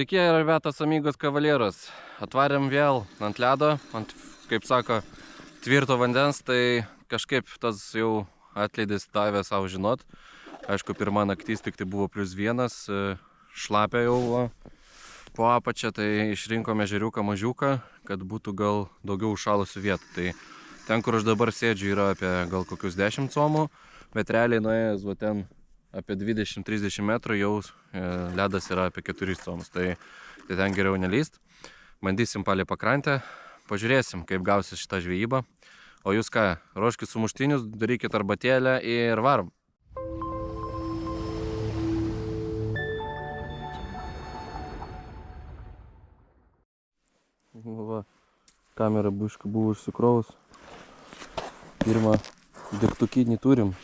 Sveiki, rebetas, amigos, kavalieros. Atvarėm vėl ant ledo, ant, kaip sako, tvirto vandens, tai kažkaip tas jau atleidis davė savo žinot. Aišku, pirma naktis tik tai buvo +1, šlapia jau po apačią, tai išrinkome ežeriuką mažiuką, kad būtų gal daugiau užšalusių vietų. Tai ten, kur aš dabar sėdžiu, yra apie gal kokius 10 comų, bet realiai nuėjęs va ten apie 20-30 metrų jau ledas yra apie 4 comus, tai ten geriau nelyst. Bandysim palei pakrantę, pažiūrėsim, kaip gausis šitą žvejybą. O jūs ką, ruoškit sumuštinius, darykit arbatėlę ir varom. Va, kamera biškai buvo užsikrovus. Pirmą degtukinį turim,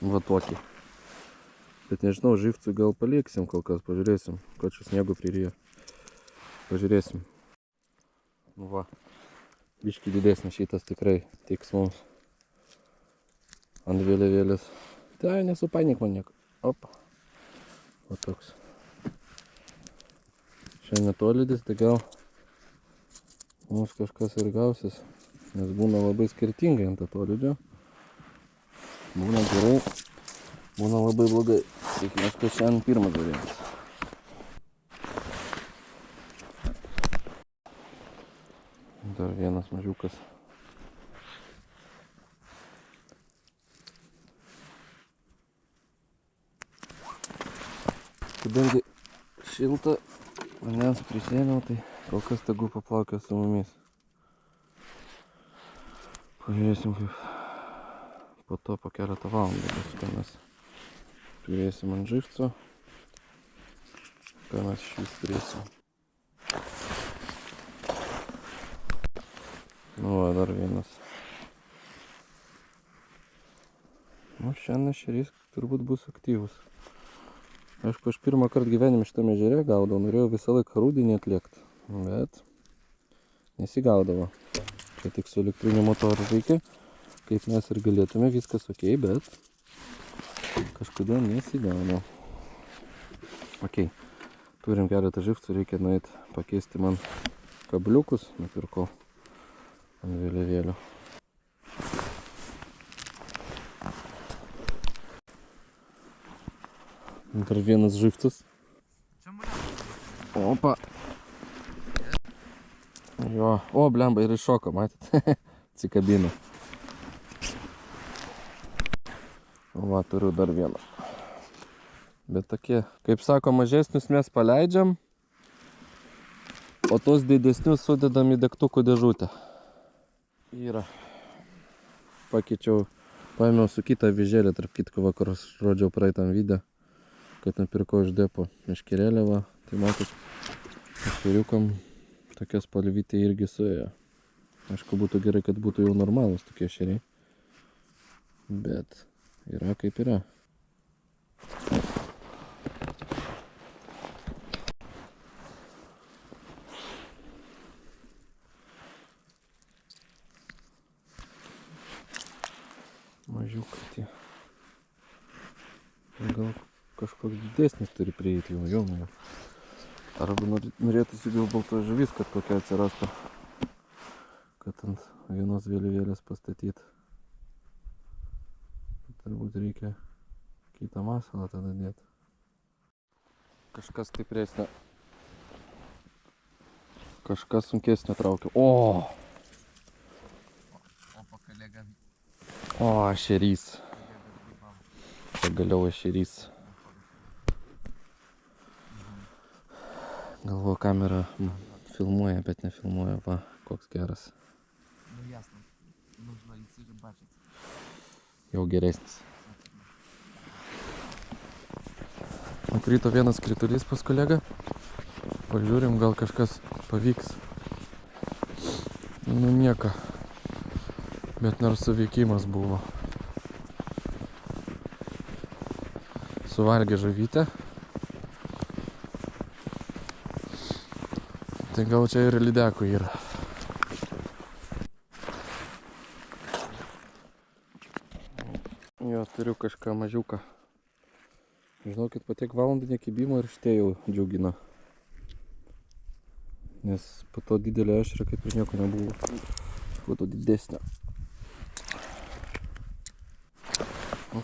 va tokį. Bet nežinau, živcui gal paliksim kol kas, pažiūrėsim, kad čia sniego priryja. Pažiūrėsim. Va, biškai didesnis šitas tikrai tiks mums. Ant vėliavėlės. Tai nesupainink man nieko. Opa. Va toks. Šiandien netolydis, tai gal mums kažkas ir gausis. Nes būna labai skirtingai ant atolydžio. Būna gerai, būna labai blogai. Tikimės, kad šiandien pirmas variantas. Dar vienas mažiukas. Kadangi šilta vandens prisėmiau, tai kol kas tegu paplaukia su mumis. Pažiūrėsim, kaip po to po keletą valandų bus, ką mes turėsim ant živco, ką mes šis turėsim. Nu va, dar vienas. Nu, šiandien šerys turbūt bus aktyvus. Aišku, aš pirmą kartą gyvenime šitame ežere gaudau, norėjau visą laiką rudenį atliekti, bet nesigaudavo. Čia tik su elektriniu motoru reikia, kaip mes ir galėtume, viskas ok, bet kažkodėl nesigauna. Ok, turim keletą živcų, reikia nueiti pakeisti man kabliukus, nupirkau ant vėliavėlių. Dar vienas živcas. Opa. Jo, o blemba ir iššoko, matyt, atsikabino. Va, turiu dar vieną. Bet tokie, kaip sako, mažesnius mes paleidžiam, o tos didesnius sudedam į degtukų dėžutę. Yra. Pakeičiau, paėmiau su kitą avižėlę, tarp kitko vakar rodžiau praeitam video, kad nupirkau iš depo meškerėlę, va. Tai matot, ešeriukam tokia spalvytė irgi suėjo. Aišku, būtų gerai, kad būtų jau normalus tokie ešeriai. Bet yra kaip yra. Mažiukai tie. Gal kažkoks didesnis turi prieiti jau. Arba norėtųsi gal baltos žuvis, kad kokia atsirastų. Kad ant vienos vėliavėlės pastatyti. Turbūt reikia kitą masalą tada dėti. Kažkas stipresnio. Kažkas sunkesnio traukia. O! O, ešerys. Pagaliau ešerys. Galvoju, kamera filmuoja, bet nefilmuoja. Va, koks geras. Ну ясно, нужно идти рыбачить. Jau geresnis. Nukrito vienas kritulys pas kolegą. Pažiūrim, gal kažkas pavyks. Nu nieko. Bet nors suveikimas buvo. Suvalgė žuvytę. Tai gal čia ir lydekų yra. Jo, turiu kažką mažiuką. Žinokit, po tiek valandų nekibimo ir šitie jau džiugina. Nes po to didelio ešerio kaip ir nieko nebuvo. Po to didesnio. O,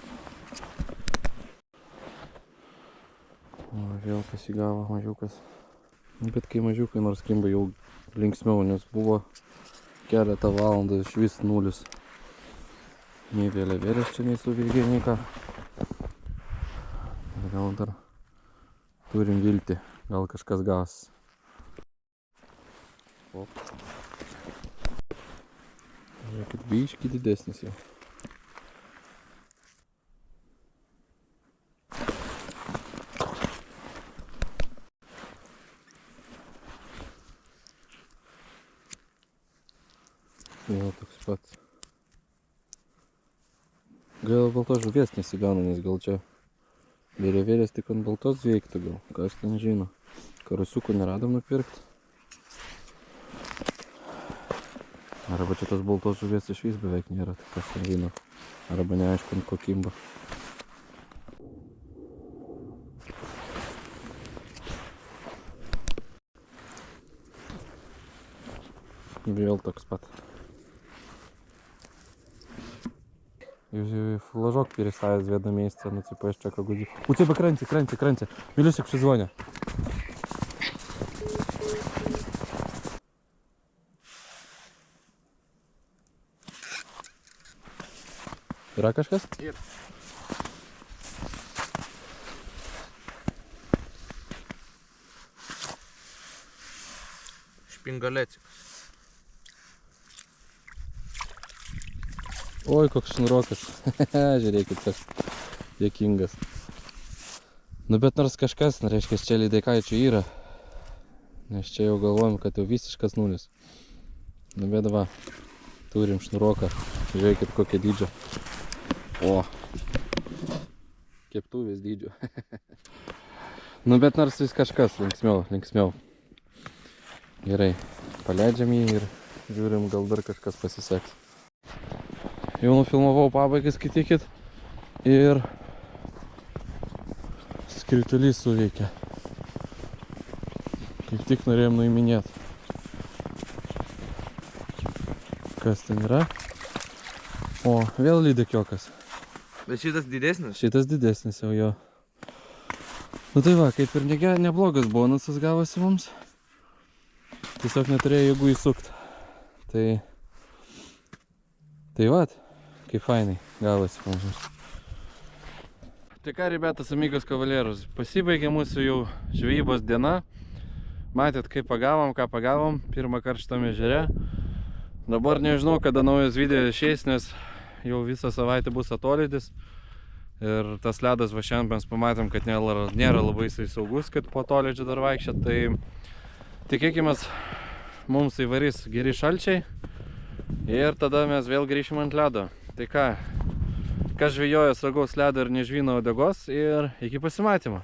vėl pasigavo mažiukas. Bet kai mažiukai nors kimba jau linksmiau, nes buvo keletą valandų iš vis nulis. Nei vėliavėlės čia nei suvilgė, nei ką. Gal dar turim viltį, gal kažkas gas. Op. Žiūrėkit, biškį didesnis jau. Jau toks pats. Gal baltos žuvies nesigauna, nes gal čia vėliavėlės tik ant baltos veiktų gal. Kas ten žino. Karosiukų neradom nupirkti. Arba čia tos baltos žuvies iš vis beveik nėra, tai kas ten žino. Arba neaišku ant ko kimba. Vėl toks pat. Флажок переставить с вида месяца, ну типа еще как гуди. У тебя кранти. Милюсик что звоня. Yra kažkas? Ir. Špingalėcikas. Oi, koks šnurokas. Žiūrėkit, tas dėkingas. Nu bet nors kažkas, reiškia, čia lydekaičių yra. Nes čia jau galvojam, kad jau visiškas nulis. Nu bet va, turim šnuroką. Žiūrėkit, kokia dydžio. O, keptuvės dydžio. Nu bet nors vis kažkas, linksmiau. Gerai, paleidžiam jį ir žiūrim, gal dar kažkas pasiseks. Jau nufilmavau pabaigai, skaitykit. Ir skritulys suveikia. Kaip tik norėjom nuiminėti. Kas ten yra? O, vėl lydekiokas. Bet šitas didesnis? Šitas didesnis jau jo. Nu tai va, kaip ir neblogas bonusas gavosi mums. Tiesiog neturėjau jėgų įsukti. Tai va, kaip fainai gavosi mums. Tai ką, rебята, amigos kavalerus, pasibaigė mūsų jau žvejybos diena. Matėt, kaip pagavom, ką pagavom, pirmą kartą šitame ežere. Dabar nežinau, kada naujas video išeis, nes jau visą savaitę bus atolydis. Ir tas ledas va šiandien mes pamatėm, kad nėra labai saugus, kad po atolydžio dar vaikščiat. Tai tikėkimės, mums įvarys geri šalčiai. Ir tada mes vėl grįšim ant ledo. Tai ką, kas žvejoja saugaus ledo ir nežvyno uodegos, ir iki pasimatymo.